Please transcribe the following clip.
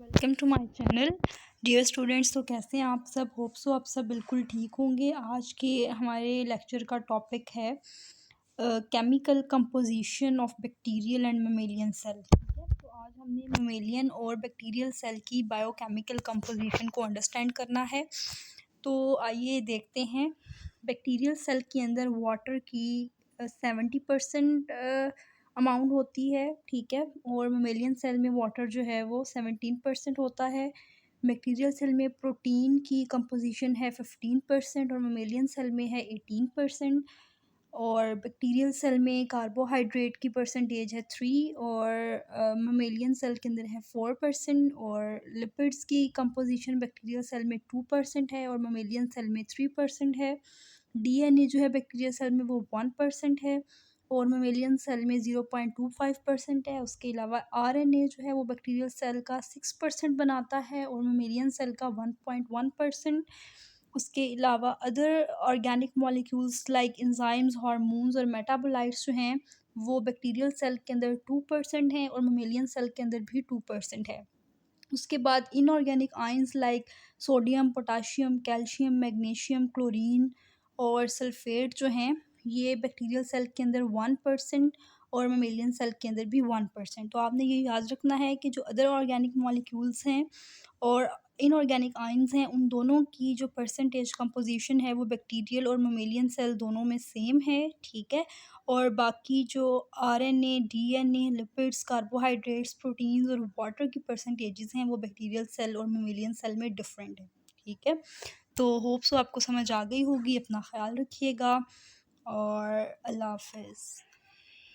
Welcome to my channel dear students. तो कैसे हैं आप सब? होप सो आप सब बिल्कुल ठीक होंगे। आज के हमारे लेक्चर का टॉपिक है chemical composition of bacterial and mammalian cell. ठीक है, तो आज हमने मेमेलियन और बैक्टीरियल सेल की बायोकेमिकल कंपोजिशन को अंडरस्टैंड करना है। तो आइए देखते हैं। बैक्टीरियल सेल के अंदर वाटर की 70% अमाउंट होती है, ठीक है, और मेमेलियन सेल में वाटर जो है वो 17% होता है। बैक्टीरियल सेल में प्रोटीन की कंपोजिशन है 15% और मेमेलियन सेल में है 18%। और बैक्टीरियल सेल में कार्बोहाइड्रेट की परसेंटेज है 3 और मेमेलियन सेल के अंदर है 4%। और लिपिड्स की कंपोजिशन बैक्टीरियल सेल में 2% है और मेमेलियन सेल में 3% है। डीएनए जो है बैक्टीरियल सेल में वो 1% है और मेमेलियन सेल में 0.25% है। उसके अलावा आरएनए जो है वो बैक्टीरियल सेल का 6% बनाता है और मेमेलियन सेल का 1.1%। उसके अलावा other organic molecules like enzymes, hormones और मेटाबोलाइट्स जो हैं वो बैक्टीरियल सेल के अंदर 2% हैं और मेमेलियन सेल के अंदर भी 2% है। उसके बाद inorganic ions like sodium, potassium, calcium, magnesium, chlorine और सल्फेट जो हैं ये बैक्टीरियल सेल के अंदर 1% और मेमेलियन सेल के अंदर भी 1%। तो आपने ये याद रखना है कि जो अदर ऑर्गेनिक मॉलिक्यूल्स हैं और इनऑर्गेनिक आयंस हैं उन दोनों की जो परसेंटेज कंपोजिशन है वो बैक्टीरियल और मेमेलियन सेल दोनों में सेम है, ठीक है। और बाकी जो RNA, DNA, lipids, carbohydrates, proteins और वाटर की परसेंटेजेस हैं वो बैक्टीरियल सेल और मेमेलियन सेल में डिफरेंट है, ठीक है। तो होप सो आपको समझ आ गई होगी। अपना ख्याल रखिएगा और अल्लाह हाफ़िज़।